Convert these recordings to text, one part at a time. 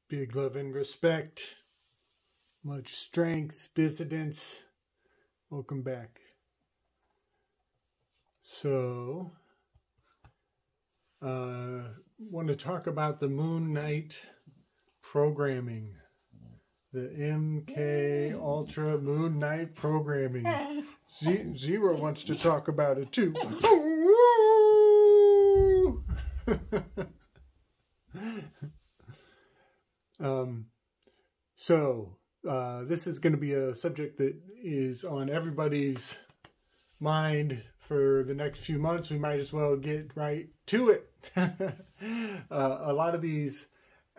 Big love and respect. Much strength, dissidence. Welcome back. So, want to talk about the M.oon K.night programming. The MK Ultra M.oon K.night programming. Zero wants to talk about it too. This is going to be a subject that is on everybody's mind for the next few months. We might as well get right to it. A lot of these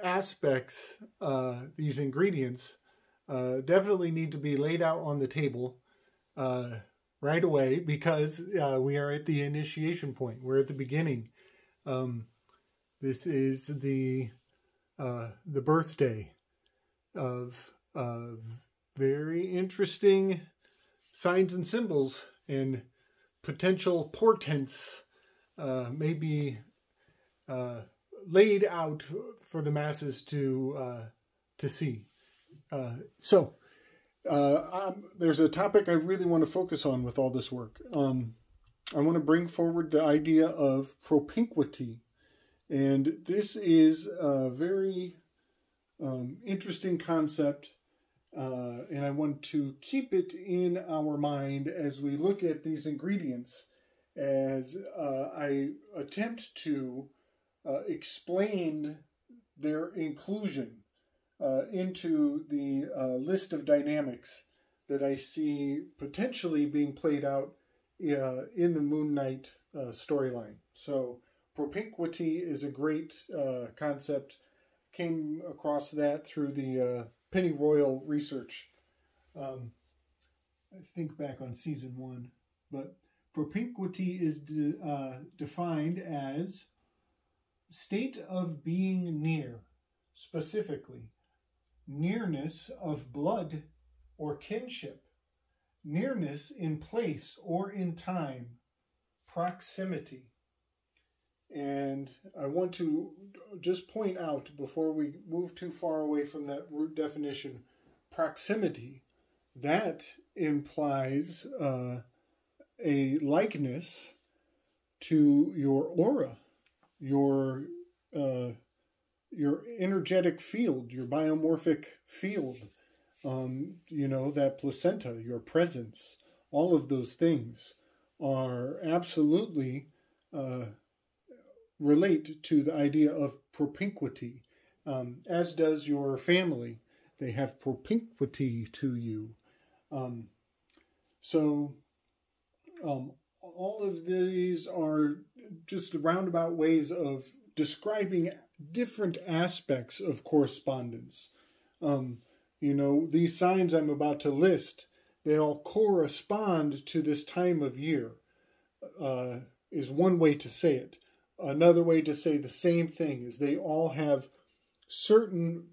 aspects, these ingredients, definitely need to be laid out on the table right away, because we are at the initiation point. We're at the beginning. This is the birthday of very interesting signs and symbols and potential portents may be laid out for the masses to see. There's a topic I really want to focus on with all this work. I want to bring forward the idea of propinquity. And this is a very interesting concept, and I want to keep it in our mind as we look at these ingredients, as I attempt to explain their inclusion into the list of dynamics that I see potentially being played out in the M.oon K.night storyline. So propinquity is a great concept. Came across that through the Pennyroyal research. I think back on season 1. But propinquity is defined as state of being near, specifically nearness of blood or kinship, nearness in place or in time, proximity. And I want to just point out, before we move too far away from that root definition, proximity, that implies a likeness to your aura, your energetic field, your biomorphic field, that placenta, your presence. All of those things are absolutely relate to the idea of propinquity, as does your family. They have propinquity to you. All of these are just roundabout ways of describing different aspects of correspondence. These signs I'm about to list, they all correspond to this time of year, is one way to say it. Another way to say the same thing is they all have certain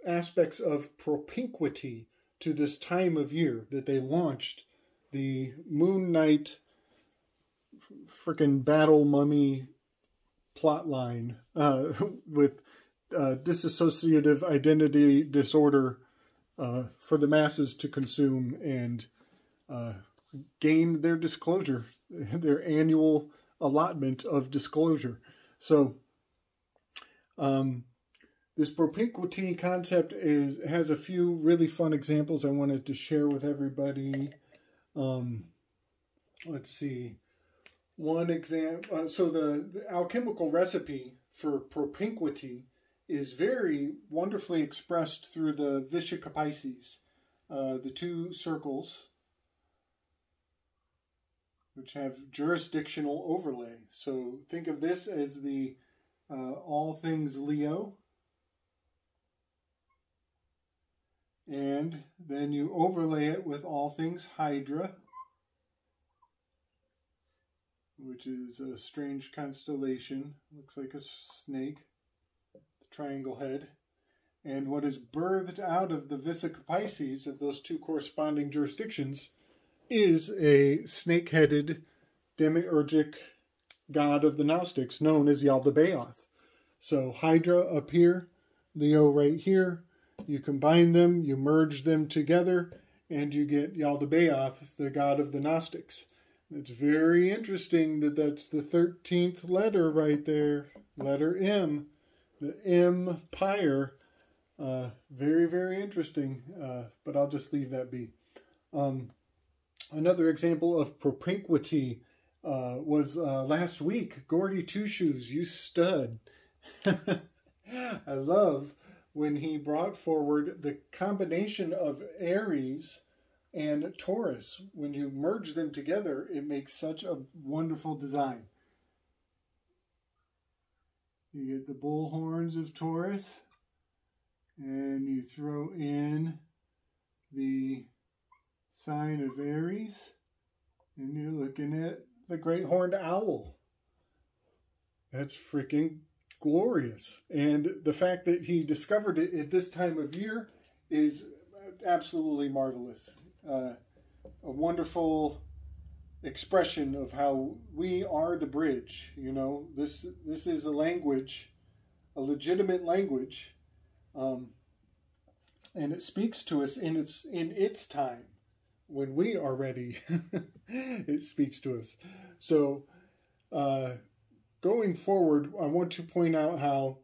aspects of propinquity to this time of year that they launched the M.oon K.night frickin' battle mummy plotline with dissociative identity disorder for the masses to consume and gain their disclosure, their annual allotment of disclosure. So this propinquity concept has a few really fun examples I wanted to share with everybody. Let's see. One example, so the alchemical recipe for propinquity is very wonderfully expressed through the Vishaka Pisces, the two circles, which have jurisdictional overlay. So think of this as the all things Leo. And then you overlay it with all things Hydra, which is a strange constellation. Looks like a snake, the triangle head. And what is birthed out of the Vishaka Pisces, of those two corresponding jurisdictions, is a snake-headed demiurgic god of the Gnostics known as Yaldabaoth. So Hydra up here, Leo right here. You combine them, you merge them together, and you get Yaldabaoth, the god of the Gnostics. It's very interesting that that's the 13th letter right there, letter M, the empire. Very, very interesting, but I'll just leave that be. Another example of propinquity was last week. Gordy Two Shoes, you stud. I love when he brought forward the combination of Aries and Taurus. When you merge them together, it makes such a wonderful design. You get the bull horns of Taurus, and you throw in the sign of Aries, and you're looking at the great horned owl. That's freaking glorious. And the fact that he discovered it at this time of year is absolutely marvelous. A wonderful expression of how we are the bridge. You know, this is a language, a legitimate language, and it speaks to us in its time. When we are ready, it speaks to us. So, going forward, I want to point out how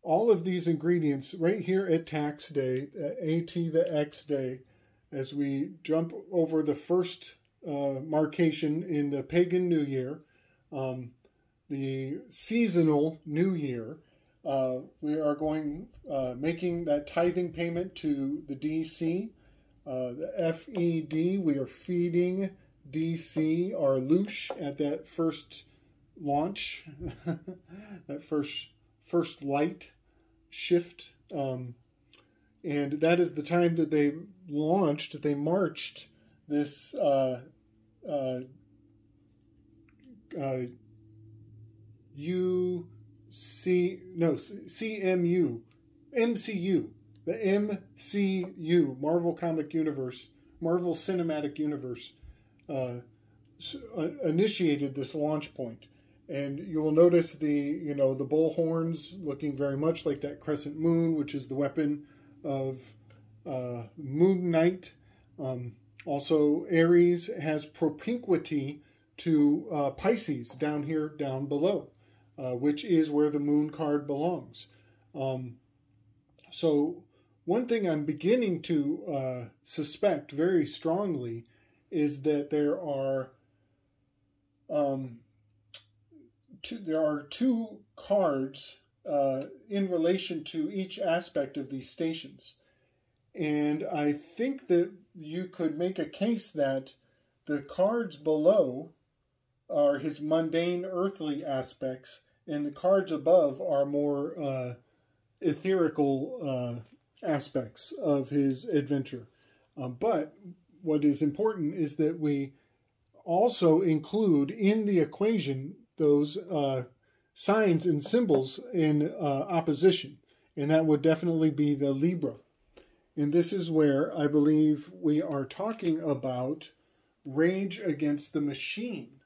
all of these ingredients right here at tax day, AT the X day, as we jump over the first marcation in the pagan New Year, the seasonal New Year, we are going making that tithing payment to the DC, the FED. We are feeding DC our loosh at that first launch, that first light shift, and that is the time that they marched this MCU, the MCU, Marvel Comic Universe, Marvel Cinematic Universe, initiated this launch point. And you will notice the bull horns looking very much like that crescent moon, which is the weapon of M.oon K.night. Also, Aries has propinquity to Pisces down here, down below, which is where the moon card belongs. So one thing I'm beginning to suspect very strongly is that there are two cards in relation to each aspect of these stations. And I think that you could make a case that the cards below are his mundane earthly aspects, and the cards above are more etherical aspects of his adventure. But what is important is that we also include in the equation those signs and symbols in opposition, and that would definitely be the Libra. And this is where I believe we are talking about rage against the machine.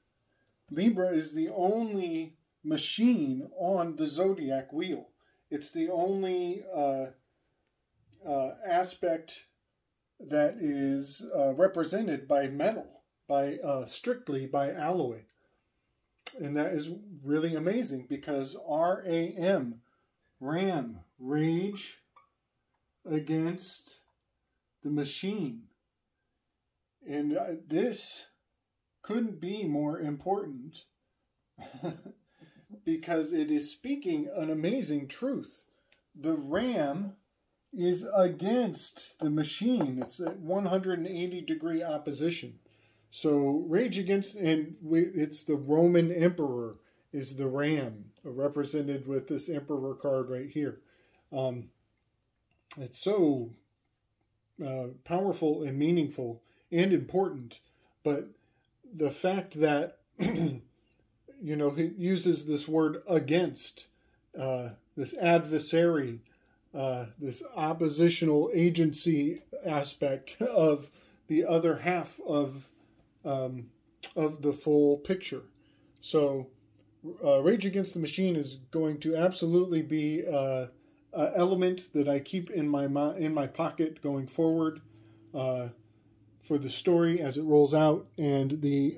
Libra is the only machine on the zodiac wheel. It's the only aspect that is represented by metal, strictly by alloy. And that is really amazing because RAM, rage against the machine. And this couldn't be more important because it is speaking an amazing truth. The RAM is against the machine. It's at 180-degree opposition. So rage against, it's the Roman emperor is the Ram, represented with this emperor card right here. It's so powerful and meaningful and important, but the fact that he uses this word against, this adversary, this oppositional agency aspect of the other half of the full picture. So Rage Against the Machine is going to absolutely be element that I keep in my pocket going forward for the story as it rolls out. And the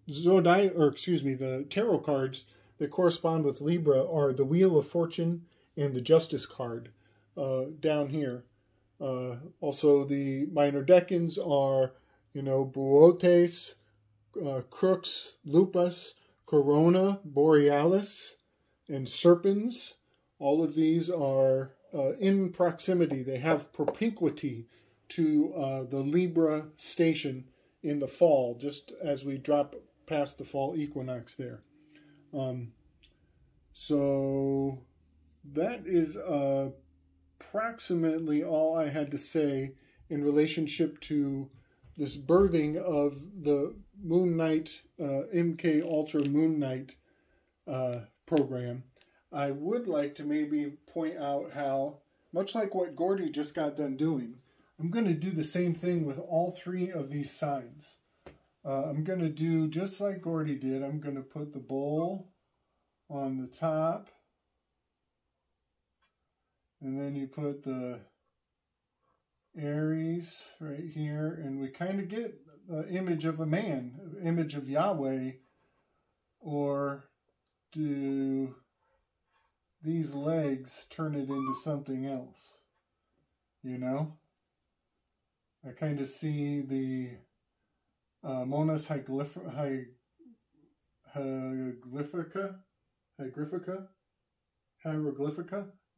the tarot cards that correspond with Libra are the Wheel of Fortune and the Justice card down here. Also, the minor decans are, Buotes, Crux, Lupus, Corona, Borealis, and Serpens. All of these are in proximity. They have propinquity to the Libra station in the fall, just as we drop past the fall equinox there. So that is approximately all I had to say in relationship to this birthing of the Moon Knight, MK Ultra Moon Knight program. I would like to maybe point out how, much like what Gordy just got done doing, I'm going to do the same thing with all three of these signs. I'm going to do just like Gordy did. I'm going to put the bull on the top. And then you put the Aries right here. And we kind of get the image of a man, image of Yahweh. Or do these legs turn it into something else? I kind of see the Monas hieroglyphica,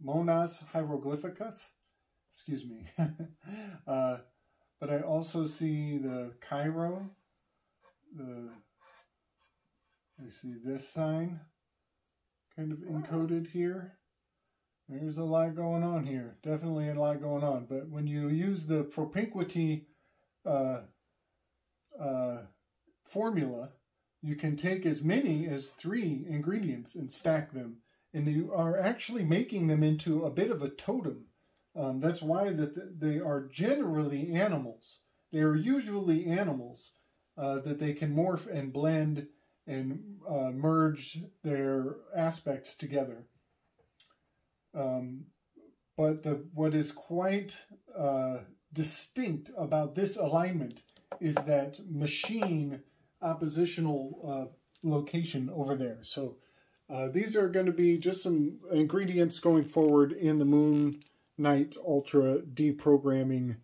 Monas hieroglyphicus, excuse me. But I also see the Cairo, I see this sign kind of encoded here. There's a lot going on here. Definitely a lot going on. But when you use the propinquity formula, you can take as many as 3 ingredients and stack them. And you are actually making them into a bit of a totem. That's why they are generally animals. They are usually animals that they can morph and blend and merge their aspects together. But what is quite distinct about this alignment is that machine oppositional location over there. So these are going to be just some ingredients going forward in the Moon Knight Ultra deprogramming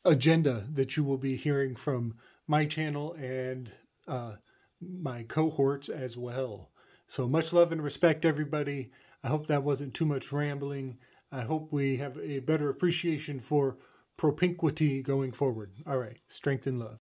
agenda that you will be hearing from my channel and my cohorts as well. So much love and respect, everybody. I hope that wasn't too much rambling. I hope we have a better appreciation for propinquity going forward. All right, strength and love.